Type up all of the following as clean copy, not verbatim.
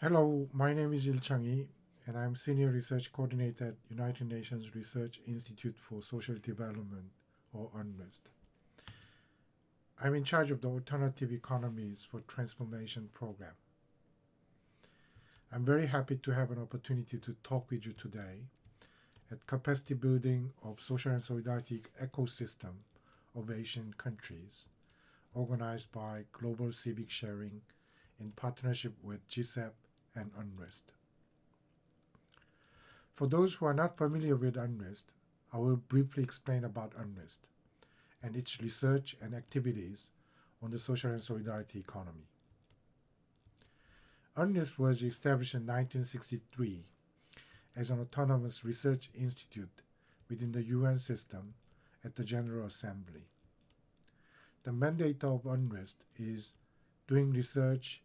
Hello, my name is Il and I'm Senior Research Coordinator at United Nations Research Institute for Social Development, or UNRISD. I'm in charge of the Alternative Economies for Transformation program. I'm very happy to have an opportunity to talk with you today at capacity building of social and solidarity ecosystem of Asian countries, organized by Global Civlc Sharing in partnership with GCEP and UNRISD. For those who are not familiar with UNRISD, I will briefly explain about UNRISD and its research and activities on the social and solidarity economy. UNRISD was established in 1963 as an autonomous research institute within the UN system at the General Assembly. The mandate of UNRISD is doing research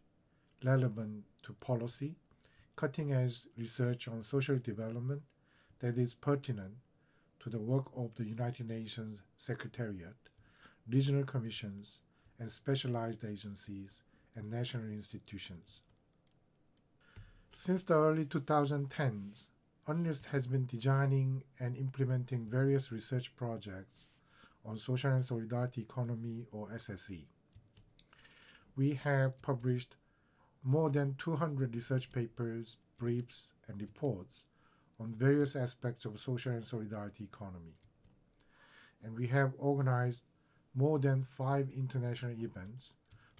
relevant to policy, cutting-edge research on social development that is pertinent to the work of the United Nations Secretariat, regional commissions, and specialized agencies and national institutions. Since the early 2010s, UNRISD has been designing and implementing various research projects on social and solidarity economy, or SSE. We have published more than 200 research papers, briefs, and reports on various aspects of social and solidarity economy. And we have organized more than 5 international events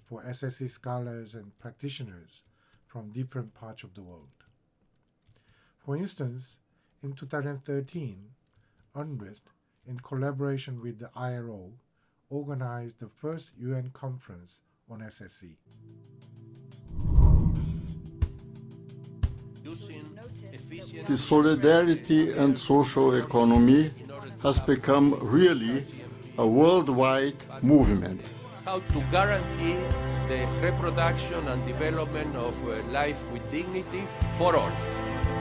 for SSE scholars and practitioners from different parts of the world. For instance, in 2013, UNRISD, in collaboration with the ILO, organized the first UN conference on SSE. The solidarity and social economy has become really a worldwide movement. How to guarantee the reproduction and development of life with dignity for all.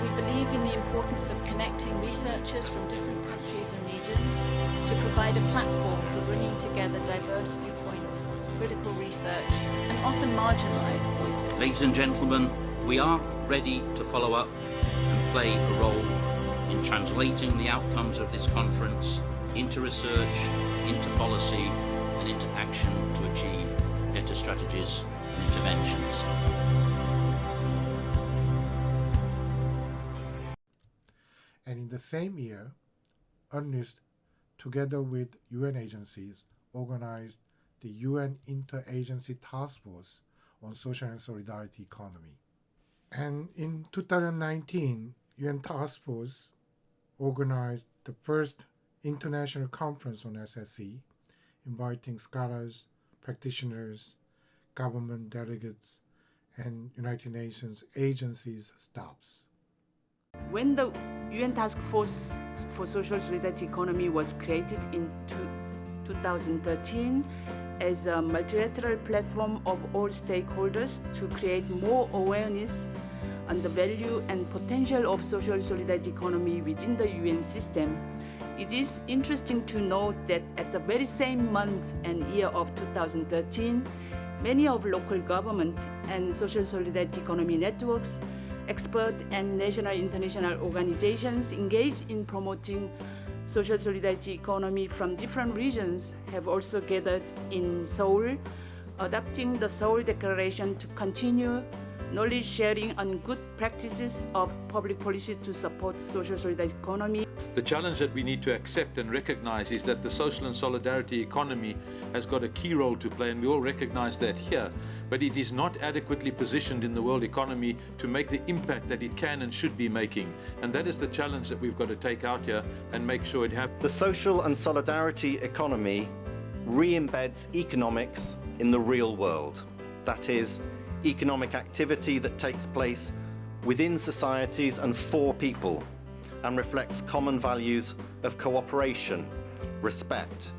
We believe in the importance of connecting researchers from different countries and regions to provide a platform for bringing together diverse viewpoints, critical research, and often marginalized voices. Ladies and gentlemen, we are ready to follow up and play a role in translating the outcomes of this conference into research, into policy, and into action to achieve better strategies and interventions. And in the same year, UNRISD, together with UN agencies, organized the UN Interagency Task Force on Social and Solidarity Economy. And in 2019, UN Task Force organized the first international conference on SSE, inviting scholars, practitioners, government delegates, and United Nations agencies staffs. When the UN Task Force for Social Solidarity Economy was created in 2013 as a multilateral platform of all stakeholders to create more awareness on the value and potential of social solidarity economy within the UN system, it is interesting to note that at the very same month and year of 2013, many of local government and social solidarity economy networks, expert and national international organizations engaged in promoting social solidarity economy from different regions have also gathered in Seoul, adopting the Seoul Declaration to continue knowledge sharing on good practices of public policy to support social solidarity economy. The challenge that we need to accept and recognize is that the social and solidarity economy has got a key role to play, and we all recognize that here, but it is not adequately positioned in the world economy to make the impact that it can and should be making. And that is the challenge that we've got to take out here and make sure it happens. The social and solidarity economy re-embeds economics in the real world. That is, economic activity that takes place within societies and for people, and reflects common values of cooperation, respect,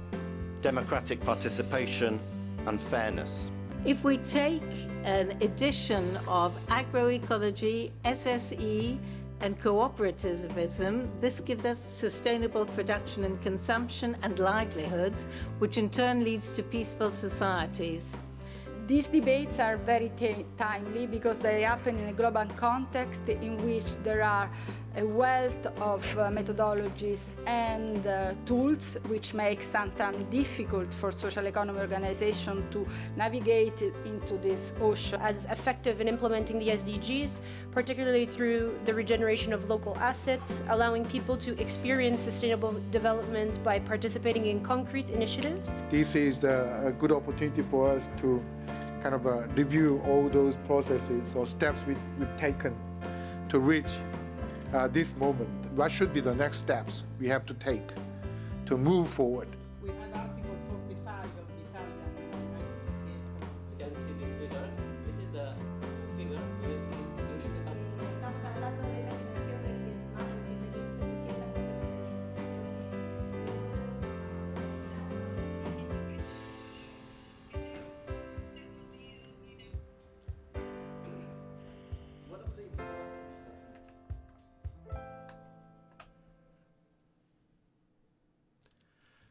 democratic participation, and fairness. If we take an edition of agroecology, SSE, and cooperativism, this gives us sustainable production and consumption and livelihoods, which in turn leads to peaceful societies. These debates are very timely because they happen in a global context in which there are a wealth of methodologies and tools which make sometimes difficult for social economy organizations to navigate into this ocean. As effective in implementing the SDGs, particularly through the regeneration of local assets, allowing people to experience sustainable development by participating in concrete initiatives. This is a good opportunity for us to kind of review all those processes or steps we've taken to reach this moment. What should be the next steps we have to take to move forward? We have Article 45 of the Italian You can see this figure. This is the figure during the Estamos hablando de la generación de más de 700.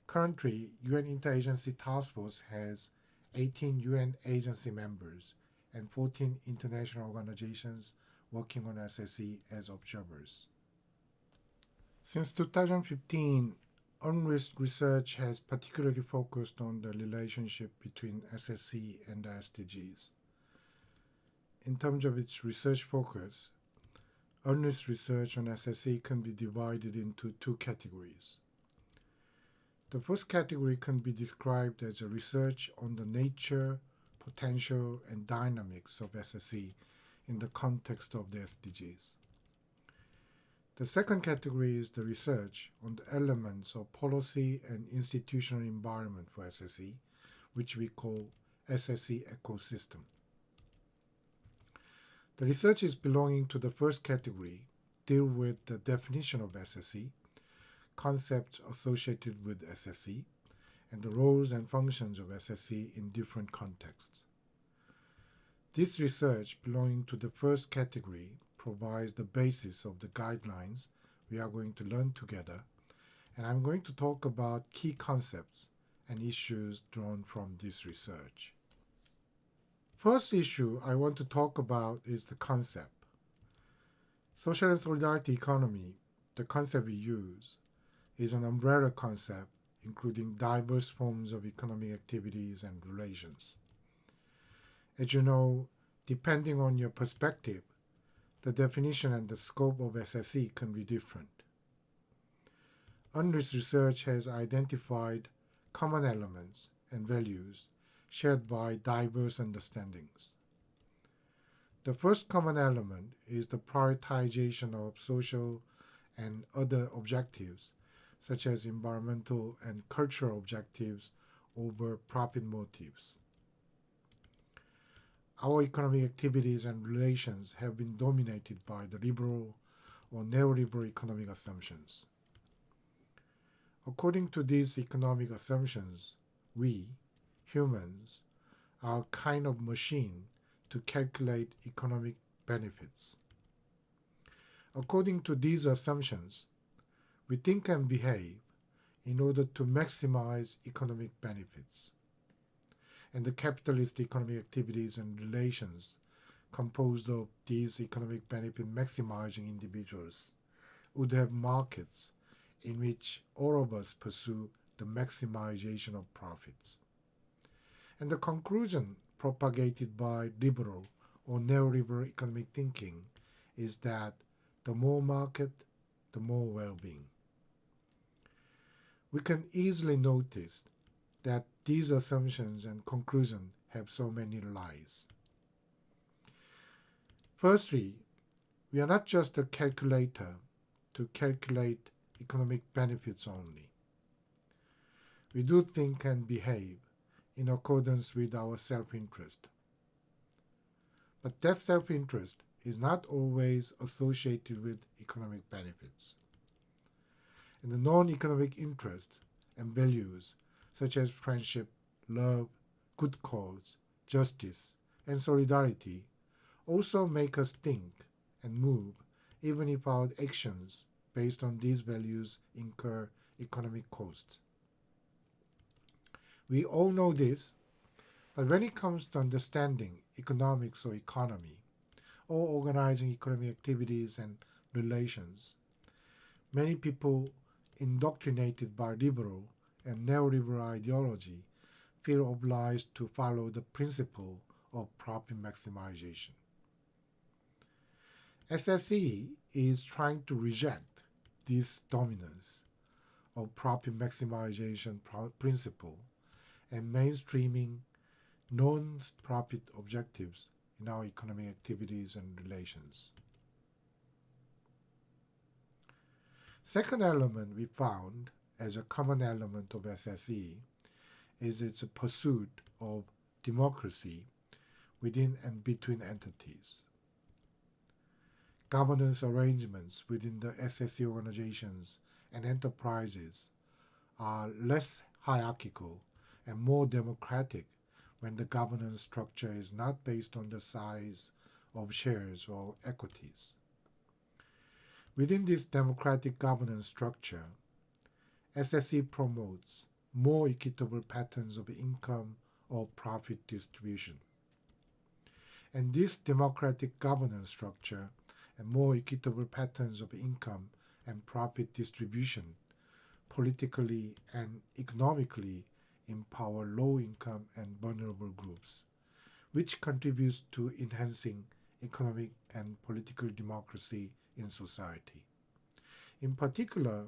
Currently, UN Interagency Task Force has 18 UN agency members and 14 international organizations working on SSE as observers. Since 2015, UNRISK research has particularly focused on the relationship between SSE and the SDGs. In terms of its research focus, UNRISK research on SSE can be divided into two categories. The first category can be described as a research on the nature, potential, and dynamics of SSE in the context of the SDGs. The second category is the research on the elements of policy and institutional environment for SSE, which we call SSE ecosystem. The researches belonging to the first category deal with the definition of SSE, concepts associated with SSE, and the roles and functions of SSE in different contexts. This research belonging to the first category provides the basis of the guidelines we are going to learn together, and I'm going to talk about key concepts and issues drawn from this research. First issue I want to talk about is the concept. Social and solidarity economy, the concept we use, is an umbrella concept including diverse forms of economic activities and relations. As you know, depending on your perspective, the definition and the scope of SSE can be different. UNRISK research has identified common elements and values shared by diverse understandings. The first common element is the prioritization of social and other objectives such as environmental and cultural objectives over profit motives. Our economic activities and relations have been dominated by the liberal or neoliberal economic assumptions. According to these economic assumptions, we, humans, are a kind of machine to calculate economic benefits. According to these assumptions, we think and behave in order to maximize economic benefits. And the capitalist economic activities and relations composed of these economic benefit maximizing individuals would have markets in which all of us pursue the maximization of profits. And the conclusion propagated by liberal or neoliberal economic thinking is that the more market, the more well-being. We can easily notice that these assumptions and conclusions have so many lies. Firstly, we are not just a calculator to calculate economic benefits only. We do think and behave in accordance with our self-interest. But that self-interest is not always associated with economic benefits. And the non-economic interests and values such as friendship, love, good cause, justice, and solidarity also make us think and move even if our actions based on these values incur economic costs. We all know this, But when it comes to understanding economics or economy, or organizing economic activities and relations, many people indoctrinated by liberal and neoliberal ideology feel obliged to follow the principle of profit maximization. SSE is trying to reject this dominance of profit maximization principle and mainstreaming non-profit objectives in our economic activities and relations. Second element we found as a common element of SSE is its pursuit of democracy within and between entities. Governance arrangements within the SSE organizations and enterprises are less hierarchical and more democratic when the governance structure is not based on the size of shares or equities. Within this democratic governance structure, SSE promotes more equitable patterns of income or profit distribution. And this democratic governance structure and more equitable patterns of income and profit distribution politically and economically empower low-income and vulnerable groups, which contributes to enhancing economic and political democracy in society. In particular,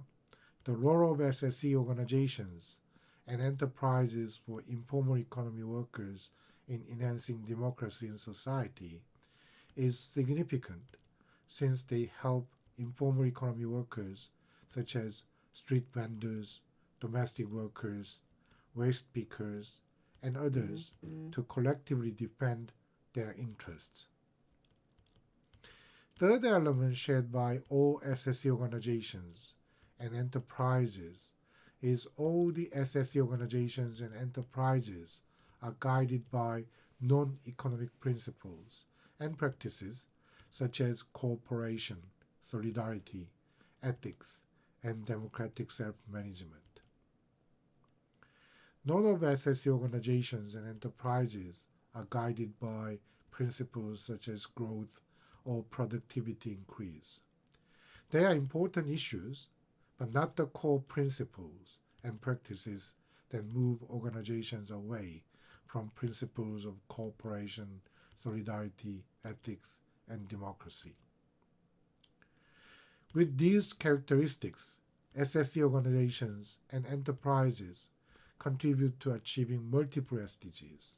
the role of SSE organizations and enterprises for informal economy workers in enhancing democracy in society is significant since they help informal economy workers such as street vendors, domestic workers, waste pickers, and others to collectively defend their interests. Third element shared by all SSE organizations and enterprises is all the SSE organizations and enterprises are guided by non-economic principles and practices such as cooperation, solidarity, ethics, and democratic self-management. None of SSE organizations and enterprises are guided by principles such as growth or productivity increase. They are important issues, but not the core principles and practices that move organizations away from principles of cooperation, solidarity, ethics, and democracy. With these characteristics, SSE organizations and enterprises contribute to achieving multiple SDGs.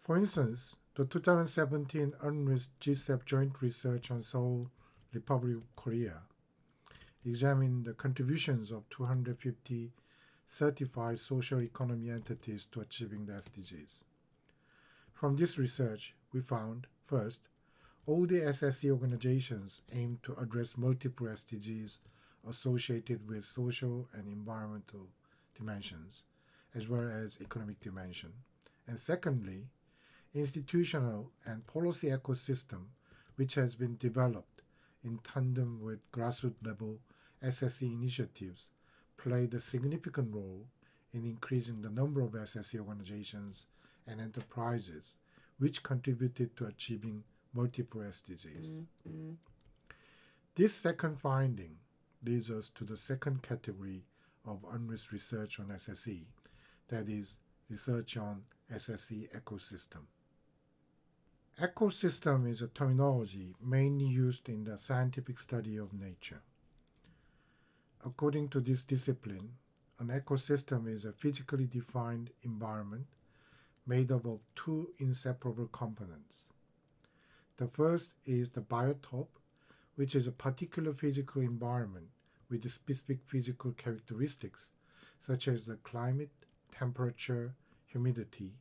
For instance, the 2017 UNRIS GCEP Joint Research on Seoul, Republic of Korea examined the contributions of 250 certified social economy entities to achieving the SDGs. From this research, we found, first, all the SSE organizations aim to address multiple SDGs associated with social and environmental dimensions, as well as economic dimension. And secondly, institutional and policy ecosystem which has been developed in tandem with grassroots level SSE initiatives played a significant role in increasing the number of SSE organizations and enterprises which contributed to achieving multiple SDGs. This second finding leads us to the second category of UNRIS research on SSE, that is, research on SSE ecosystem. Ecosystem is a terminology mainly used in the scientific study of nature. According to this discipline, an ecosystem is a physically defined environment made up of two inseparable components. The first is the biotope, which is a particular physical environment with specific physical characteristics such as the climate, temperature, humidity,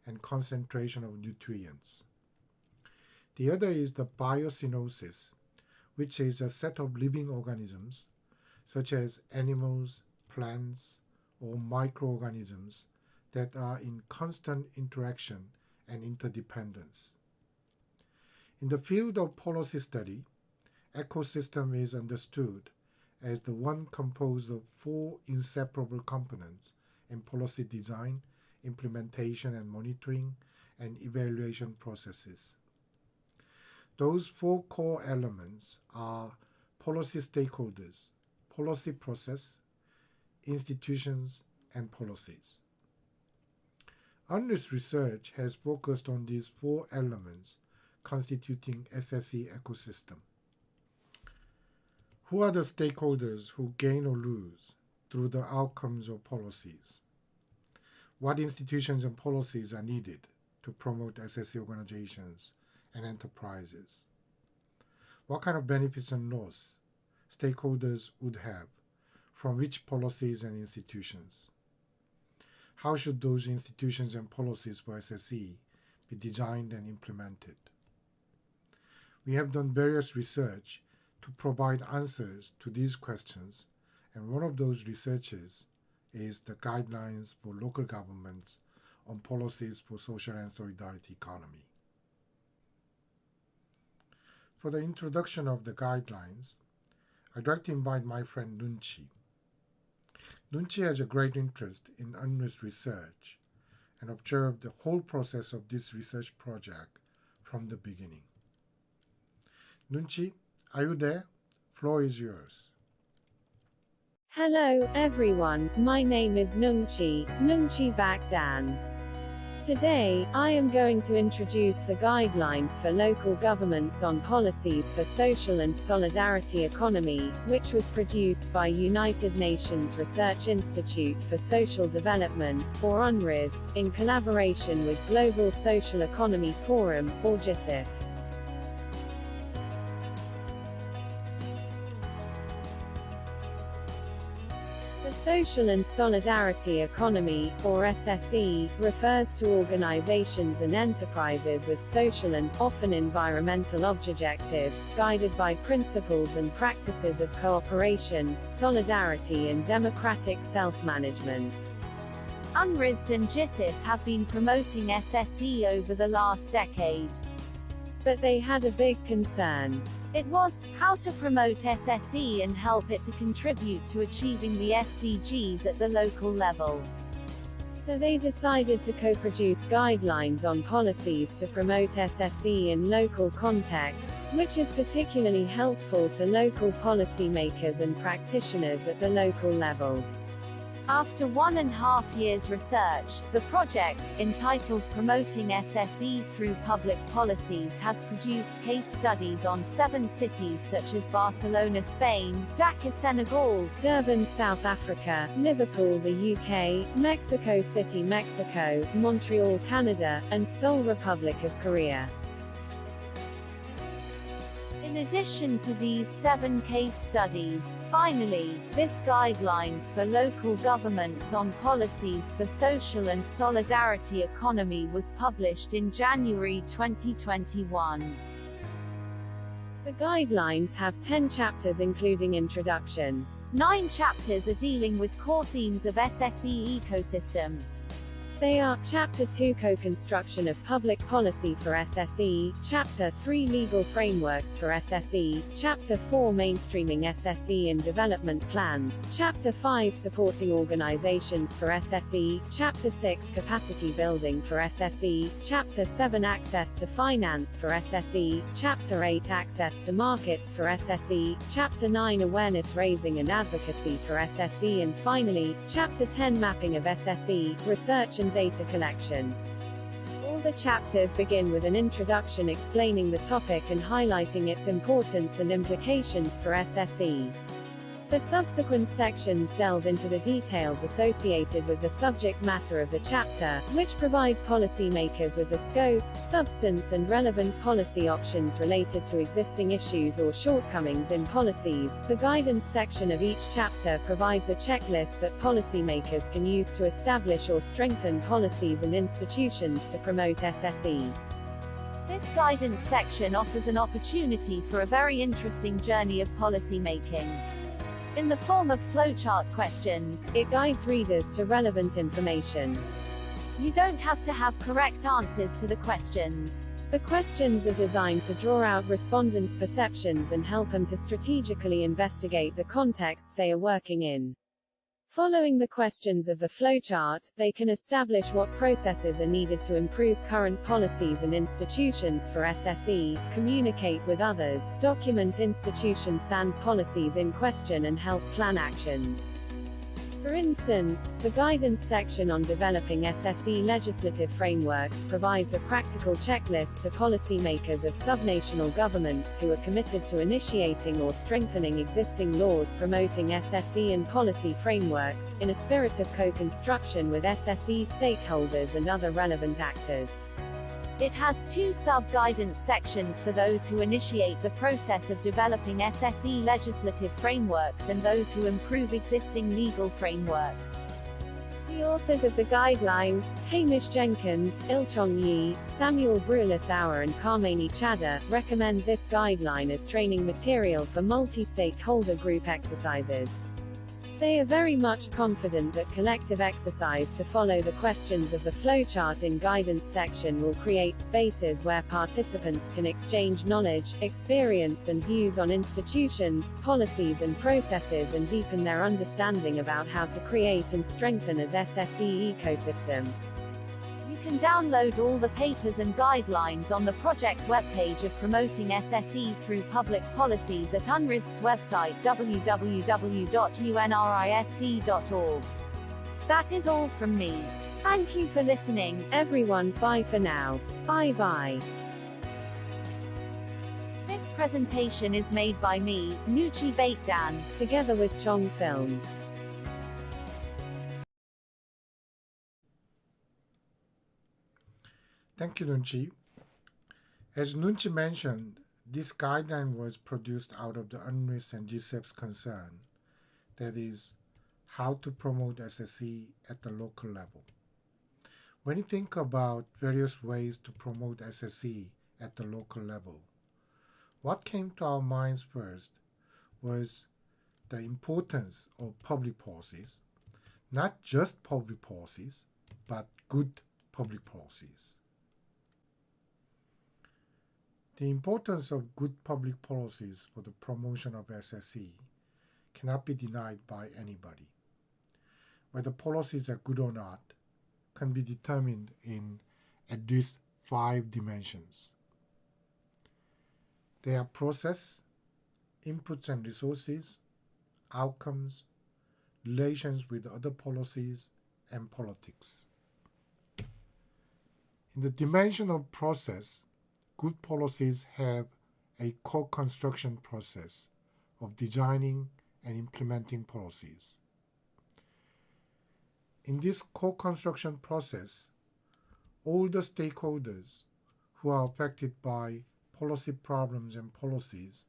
and concentration of nutrients. The other is the biosynosis, which is a set of living organisms such as animals, plants, or microorganisms that are in constant interaction and interdependence. In the field of policy study, ecosystem is understood as the one composed of four inseparable components in policy design implementation and monitoring, and evaluation processes. Those four core elements are policy stakeholders, policy process, institutions, and policies. UNRIS research has focused on these four elements constituting SSE ecosystem. Who are the stakeholders who gain or lose through the outcomes of policies? What institutions and policies are needed to promote SSE organizations and enterprises? What kind of benefits and loss stakeholders would have from which policies and institutions? How should those institutions and policies for SSE be designed and implemented? We have done various research to provide answers to these questions, and one of those researches is the guidelines for local governments on policies for social and solidarity economy. For the introduction of the guidelines, I'd like to invite my friend Nunchi. Nunchi has a great interest in UNRIS research and observed the whole process of this research project from the beginning. Nunchi, are you there? Floor is yours. Hello, everyone. My name is Nungchi Bakdan. Today, I am going to introduce the guidelines for local governments on policies for social and solidarity economy, which was produced by United Nations Research Institute for Social Development, or UNRIS, in collaboration with Global Social Economy Forum, or GSIF. Social and Solidarity Economy, or SSE, refers to organizations and enterprises with social and, often environmental objectives, guided by principles and practices of cooperation, solidarity and democratic self-management. UNRIS and GSIF have been promoting SSE over the last decade. But they had a big concern. It was how to promote SSE and help it to contribute to achieving the SDGs at the local level. So they decided to co-produce guidelines on policies to promote SSE in local context, which is particularly helpful to local policymakers and practitioners at the local level. After 1.5 years research, the project, entitled Promoting SSE Through Public Policies, has produced case studies on 7 cities such as Barcelona, Spain, Dakar, Senegal, Durban, South Africa, Liverpool, the UK, Mexico City, Mexico, Montreal, Canada, and Seoul, Republic of Korea. In addition to these 7 case studies, finally, this guidelines for local governments on policies for social and solidarity economy was published in January 2021. The guidelines have 10 chapters including introduction. 9 chapters are dealing with core themes of SSE ecosystem. They are: Chapter 2 Co-construction of public policy for SSE, Chapter 3 Legal frameworks for SSE, Chapter 4 Mainstreaming SSE in development plans, Chapter 5 Supporting organizations for SSE, Chapter 6 Capacity building for SSE, Chapter 7 Access to finance for SSE, Chapter 8 Access to markets for SSE, Chapter 9 Awareness raising and advocacy for SSE, and finally, Chapter 10 Mapping of SSE, research and data collection. All the chapters begin with an introduction explaining the topic and highlighting its importance and implications for SSE. The subsequent sections delve into the details associated with the subject matter of the chapter, which provide policymakers with the scope, substance and relevant policy options related to existing issues or shortcomings in policies. The guidance section of each chapter provides a checklist that policymakers can use to establish or strengthen policies and institutions to promote SSE. This guidance section offers an opportunity for a very interesting journey of policymaking. In the form of flowchart questions, it guides readers to relevant information. You don't have to have correct answers to the questions. The questions are designed to draw out respondents' perceptions and help them to strategically investigate the contexts they are working in. Following the questions of the flowchart, they can establish what processes are needed to improve current policies and institutions for SSE, communicate with others, document institutions and policies in question and help plan actions. For instance, the guidance section on developing SSE legislative frameworks provides a practical checklist to policymakers of subnational governments who are committed to initiating or strengthening existing laws promoting SSE and policy frameworks, in a spirit of co-construction with SSE stakeholders and other relevant actors. It has two sub-guidance sections for those who initiate the process of developing SSE legislative frameworks and those who improve existing legal frameworks. The authors of the guidelines, Hamish Jenkins, Ilchong Yi, Samuel Brulesauer and Karmeni Chadha, recommend this guideline as training material for multi-stakeholder group exercises. They are very much confident that collective exercise to follow the questions of the flowchart in guidance section will create spaces where participants can exchange knowledge, experience and views on institutions, policies and processes and deepen their understanding about how to create and strengthen as SSE ecosystem. You can download all the papers and guidelines on the project webpage of Promoting SSE through Public Policies at UNRISD's website www.unrisd.org. That is all from me. Thank you for listening. Everyone, bye for now. Bye-bye. This presentation is made by me, Nuchi Baekdan, together with Chong Film. Thank you, Nunchi. As Nunchi mentioned, this guideline was produced out of the UNRISD and GCEP's concern, that is, how to promote SSE at the local level. When you think about various ways to promote SSE at the local level, what came to our minds first was the importance of public policies, not just public policies, but good public policies. The importance of good public policies for the promotion of SSE cannot be denied by anybody. Whether policies are good or not can be determined in at least 5 dimensions. They are process, inputs and resources, outcomes, relations with other policies, and politics. In the dimension of process, good policies have a co-construction process of designing and implementing policies. In this co-construction process, all the stakeholders who are affected by policy problems and policies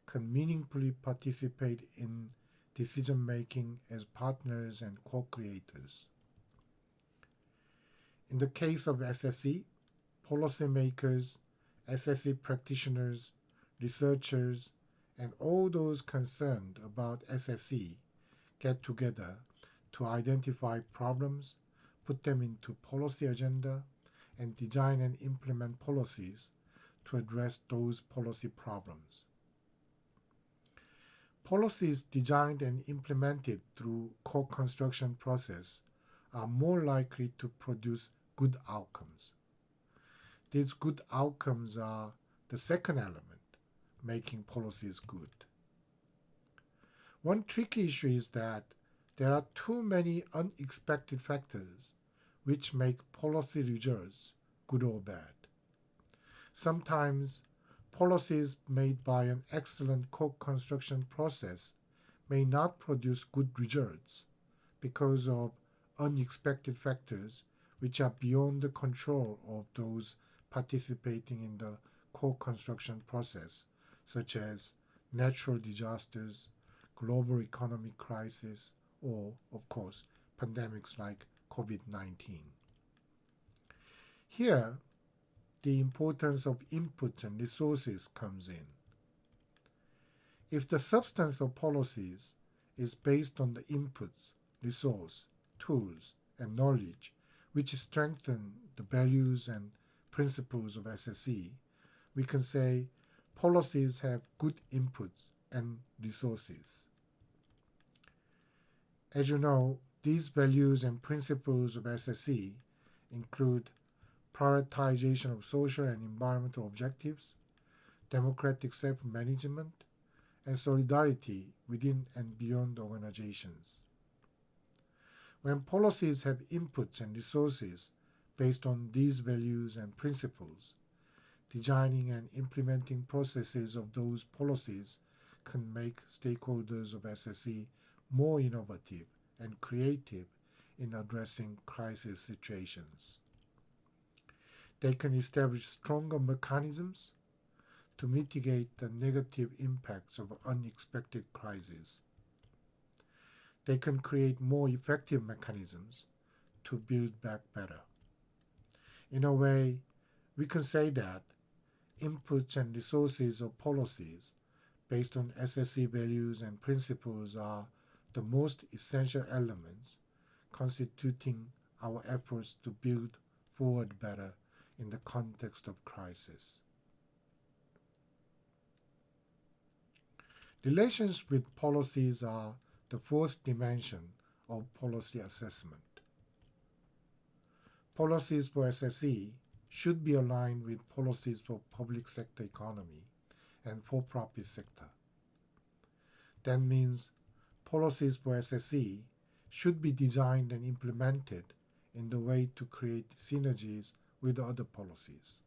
can meaningfully participate in decision-making as partners and co-creators. In the case of SSE, policymakers, SSE practitioners, researchers, and all those concerned about SSE get together to identify problems, put them into policy agenda, and design and implement policies to address those policy problems. Policies designed and implemented through co-construction process are more likely to produce good outcomes. These good outcomes are the second element, making policies good. One tricky issue is that there are too many unexpected factors which make policy results good or bad. Sometimes policies made by an excellent co-construction process may not produce good results because of unexpected factors which are beyond the control of those participating in the co-construction process, such as natural disasters, global economic crisis, or, of course, pandemics like COVID-19. Here, the importance of inputs and resources comes in. If the substance of policies is based on the inputs, resource, tools, and knowledge which strengthen the values and principles of SSE, we can say policies have good inputs and resources. As you know, these values and principles of SSE include prioritization of social and environmental objectives, democratic self-management, and solidarity within and beyond organizations. When policies have inputs and resources based on these values and principles, designing and implementing processes of those policies can make stakeholders of SSE more innovative and creative in addressing crisis situations. They can establish stronger mechanisms to mitigate the negative impacts of unexpected crises. They can create more effective mechanisms to build back better. In a way, we can say that inputs and resources of policies based on SSE values and principles are the most essential elements constituting our efforts to build forward better in the context of crisis. Relations with policies are the fourth dimension of policy assessment. Policies for SSE should be aligned with policies for public sector economy and for-profit sector. That means policies for SSE should be designed and implemented in the way to create synergies with other policies.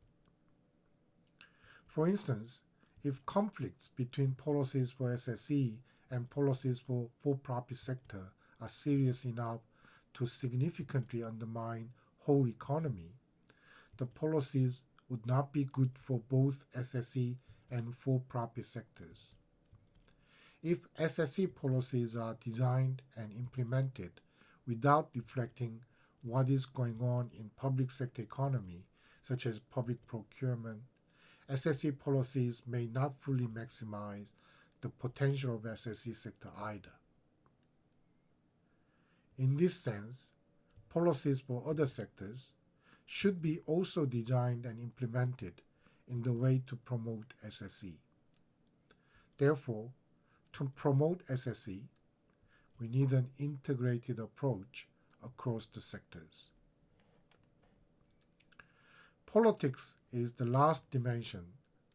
For instance, if conflicts between policies for SSE and policies for for-profit sector are serious enough to significantly undermine whole economy, the policies would not be good for both SSE and for-profit sectors. If SSE policies are designed and implemented without reflecting what is going on in public sector economy, such as public procurement, SSE policies may not fully maximize the potential of SSE sector either. In this sense, policies for other sectors should be also designed and implemented in the way to promote SSE. Therefore, to promote SSE, we need an integrated approach across the sectors. Politics is the last dimension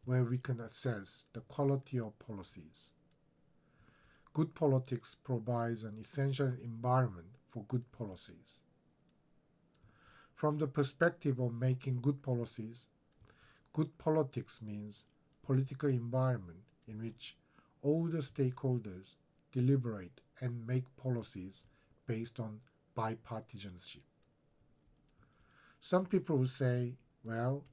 where we can assess the quality of policies. Good politics provides an essential environment for good policies. From the perspective of making good policies, good politics means political environment in which all the stakeholders deliberate and make policies based on bipartisanship. Some people will say, well,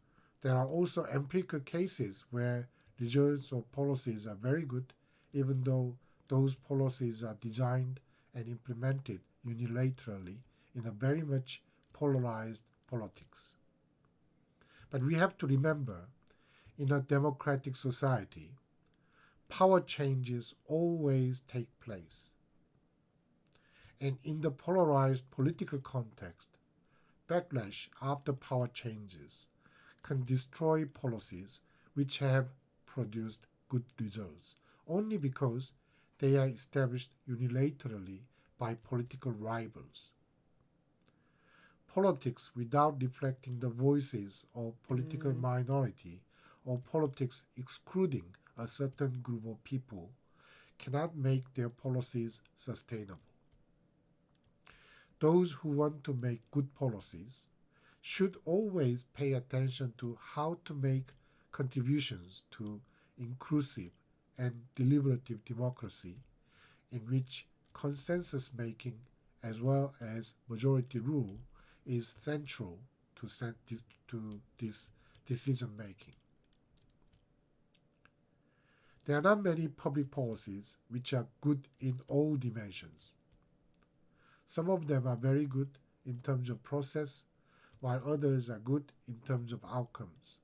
there are also empirical cases where results of policies are very good, even though those policies are designed and implemented unilaterally in a very much polarized politics. But we have to remember, in a democratic society, power changes always take place. And in the polarized political context, backlash after power changes can destroy policies which have produced good results only because they are established unilaterally by political rivals. Politics without reflecting the voices of political minority or politics excluding a certain group of people cannot make their policies sustainable. Those who want to make good policies should always pay attention to how to make contributions to inclusive and deliberative democracy in which consensus making as well as majority rule is central to this decision making. There are not many public policies which are good in all dimensions. Some of them are very good in terms of process, while others are good in terms of outcomes.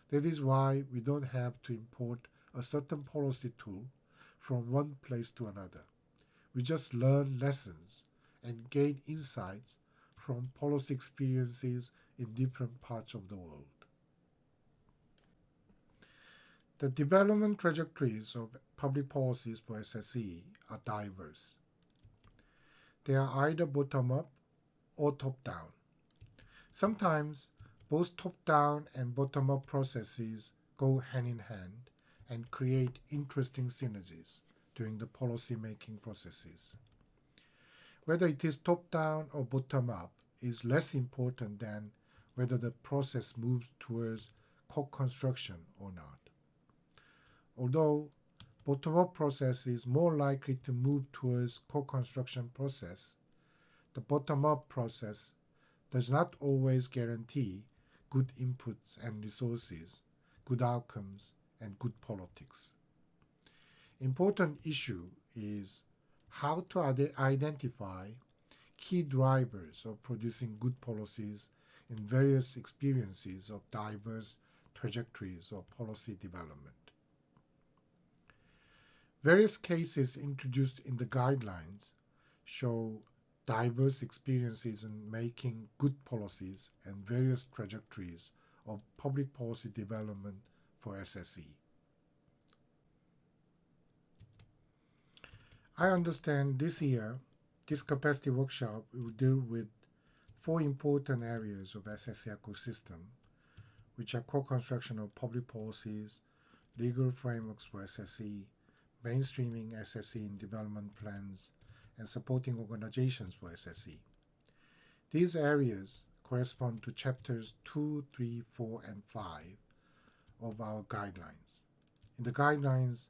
That is why we don't have to import a certain policy tool from one place to another. We just learn lessons and gain insights from policy experiences in different parts of the world. The development trajectories of public policies for SSE are diverse. They are either bottom-up or top-down. Sometimes both top-down and bottom-up processes go hand in hand and create interesting synergies during the policy-making processes. Whether it is top-down or bottom-up is less important than whether the process moves towards co-construction or not. Although bottom-up process is more likely to move towards co-construction process, the bottom-up process does not always guarantee good inputs and resources, good outcomes, and good politics. Important issue is how to identify key drivers of producing good policies in various experiences of diverse trajectories of policy development. Various cases introduced in the guidelines show diverse experiences in making good policies and various trajectories of public policy development for SSE. I understand this year, this capacity workshop will deal with 4 important areas of SSE ecosystem, which are co-construction of public policies, legal frameworks for SSE, mainstreaming SSE in development plans, and supporting organizations for SSE. These areas correspond to chapters 2, 3, 4, and 5 of our guidelines. In the guidelines,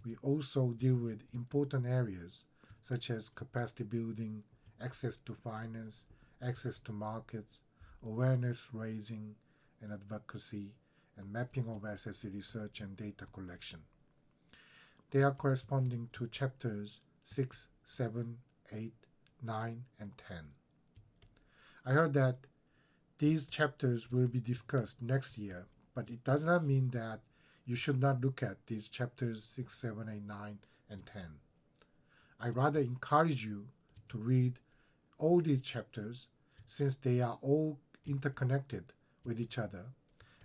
we also deal with important areas such as capacity building, access to finance, access to markets, awareness raising and advocacy, and mapping of SSE research and data collection. They are corresponding to chapters 6, 7, 8, 9, and 10. I heard that these chapters will be discussed next year, but it does not mean that you should not look at these chapters 6, 7, 8, 9, and 10. I rather encourage you to read all these chapters since they are all interconnected with each other,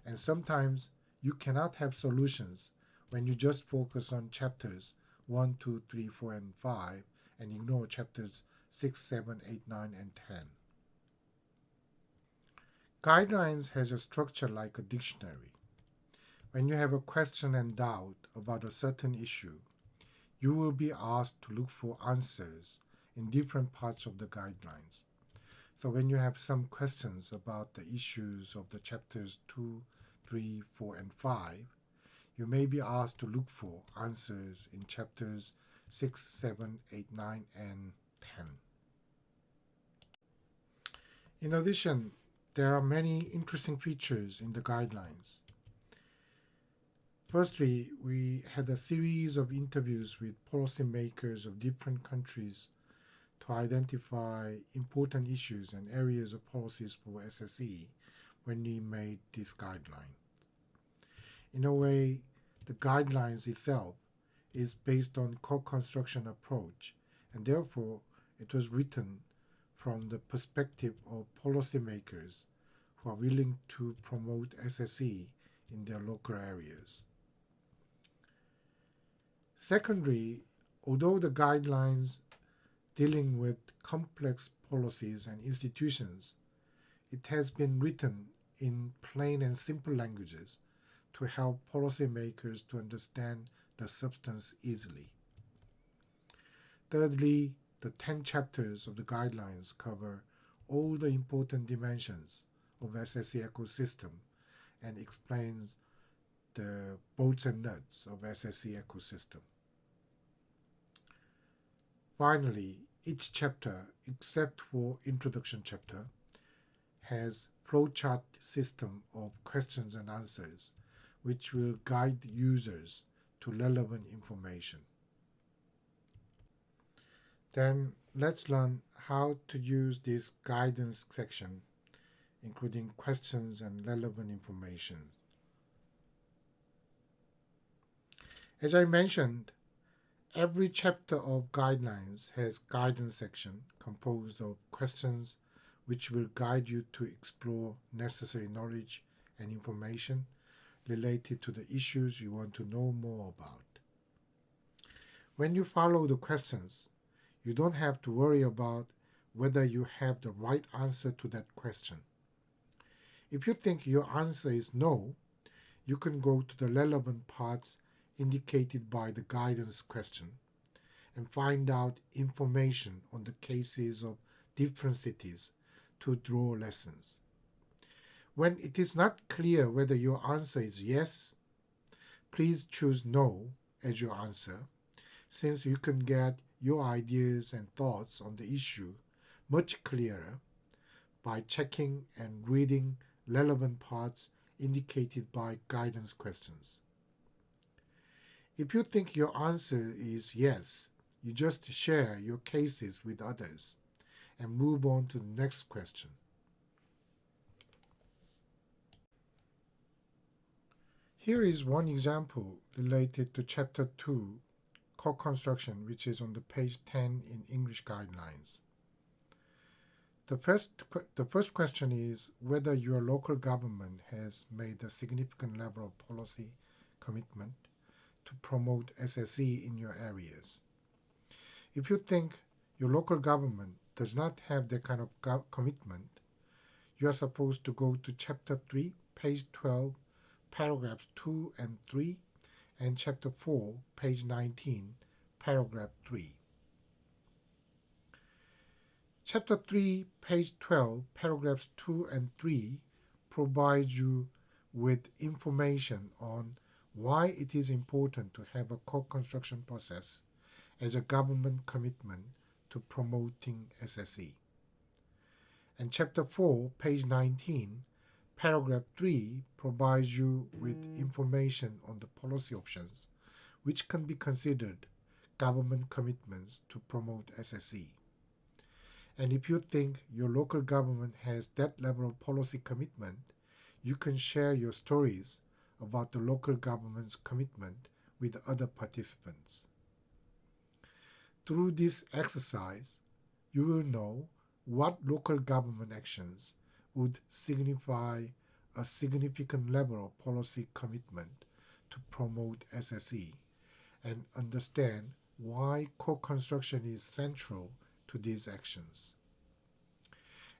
and sometimes you cannot have solutions when you just focus on chapters 1, 2, 3, 4, and 5 and ignore chapters 6, 7, 8, 9, and 10. Guidelines has a structure like a dictionary. When you have a question and doubt about a certain issue, you will be asked to look for answers in different parts of the guidelines. So when you have some questions about the issues of the chapters 2, 3, 4, and 5, you may be asked to look for answers in chapters 6, 7, 8, 9, and 10. In addition, there are many interesting features in the guidelines. Firstly, we had a series of interviews with policymakers of different countries to identify important issues and areas of policies for SSE when we made this guideline. In a way, the guidelines itself is based on co-construction approach, and therefore it was written from the perspective of policymakers who are willing to promote SSE in their local areas. Secondly, although the guidelines dealing with complex policies and institutions, it has been written in plain and simple languages to help policymakers to understand the substance easily. Thirdly, the 10 chapters of the guidelines cover all the important dimensions of SSE ecosystem and explains the bolts and nuts of SSE ecosystem. Finally, each chapter, except for introduction chapter, has flowchart system of questions and answers, which will guide users to relevant information. Then let's learn how to use this guidance section, including questions and relevant information. As I mentioned, every chapter of guidelines has guidance section composed of questions which will guide you to explore necessary knowledge and information related to the issues you want to know more about. When you follow the questions, You don't have to worry about whether you have the right answer to that question. If you think your answer is no, you can go to the relevant parts indicated by the guidance question and find out information on the cases of different cities to draw lessons. When it is not clear whether your answer is yes, please choose no as your answer, since you can get your ideas and thoughts on the issue much clearer by checking and reading relevant parts indicated by guidance questions. If you think your answer is yes, you just share your cases with others and move on to the next question. Here is one example related to Chapter 2, Co-construction, which is on the page 10 in English guidelines. The first question is whether your local government has made a significant level of policy commitment to promote SSE in your areas. If you think your local government does not have that kind of commitment, you are supposed to go to Chapter 3, page 12, paragraphs 2 and 3, and Chapter 4, page 19, paragraph 3. Chapter 3, page 12, paragraphs 2 and 3 provide you with information on why it is important to have a co-construction process as a government commitment to promoting SSE. And Chapter 4, page 19, paragraph 3 provides you with information on the policy options which can be considered government commitments to promote SSE. And if you think your local government has that level of policy commitment, you can share your stories about the local government's commitment with other participants. Through this exercise, you will know what local government actions would signify a significant level of policy commitment to promote SSE and understand why co-construction is central to these actions.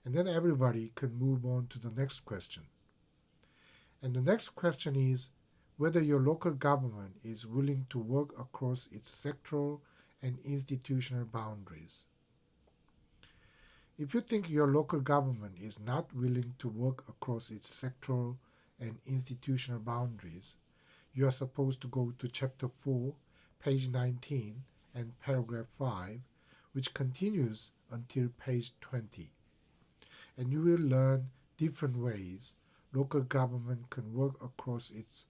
And then everybody can move on to the next question. And the next question is whether your local government is willing to work across its sectoral and institutional boundaries. If you think your local government is not willing to work across its sectoral and institutional boundaries, you are supposed to go to Chapter 4, page 19, and paragraph 5, which continues until page 20. And you will learn different ways local government can work across its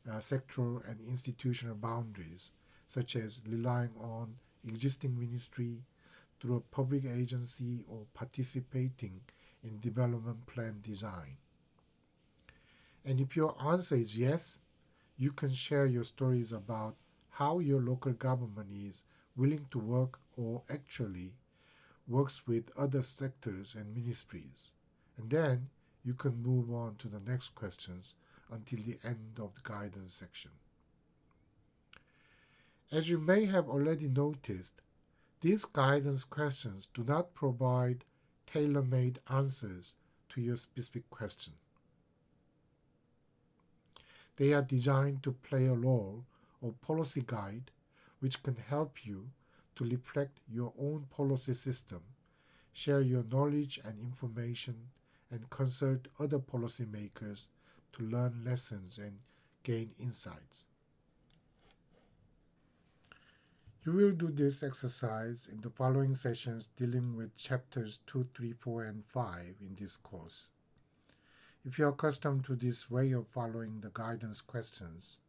sectoral and institutional boundaries, such as relying on existing ministry, through a public agency, or participating in development plan design. And if your answer is yes, you can share your stories about how your local government is willing to work or actually works with other sectors and ministries. And then you can move on to the next questions until the end of the guidance section. As you may have already noticed, these guidance questions do not provide tailor-made answers to your specific question. They are designed to play a role of policy guide which can help you to reflect your own policy system, share your knowledge and information, and consult other policymakers to learn lessons and gain insights. You will do this exercise in the following sessions dealing with chapters 2, 3, 4, and 5 in this course. If you are accustomed to this way of following the guidance questions,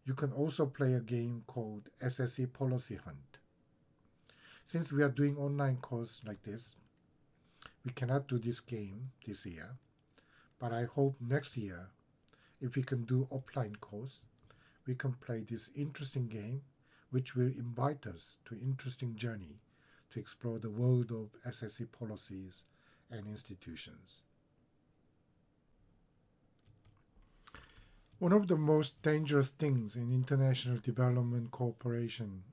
you can also play a game called SSE Policy Hunt. Since we are doing online course like this, we cannot do this game this year, but I hope next year, if we can do offline course, we can play this interesting game which will invite us to an interesting journey to explore the world of SSE policies and institutions. One of the most dangerous things in international development cooperation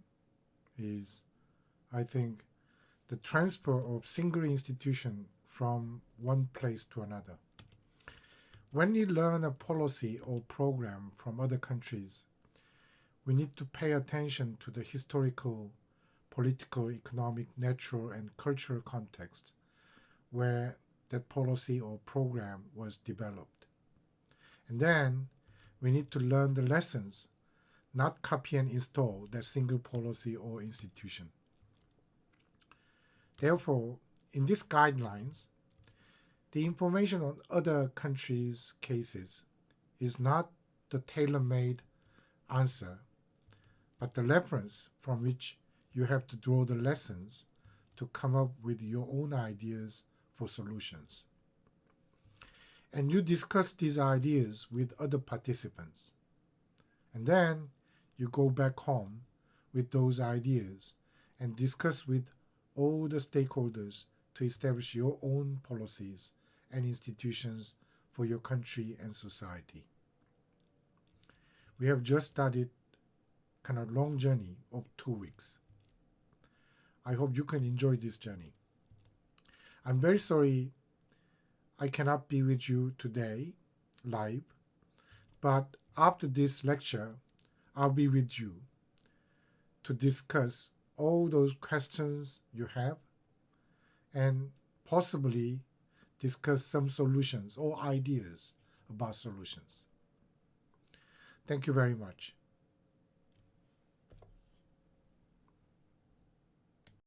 is I think, the transfer of single institution from one place to another. When we learn a policy or program from other countries, we need to pay attention to the historical, political, economic, natural, and cultural context where that policy or program was developed. And then we need to learn the lessons, not copy and install that single policy or institution. Therefore, in these guidelines, the information on other countries' cases is not the tailor-made answer, but the reference from which you have to draw the lessons to come up with your own ideas for solutions. And you discuss these ideas with other participants. And then you go back home with those ideas and discuss with all the stakeholders to establish your own policies and institutions for your country and society. We have just started kind of long journey of 2 weeks. I hope you can enjoy this journey. I'm very sorry I cannot be with you today live, but after this lecture, I'll be with you to discuss all those questions you have and possibly discuss some solutions or ideas about solutions. Thank you very much.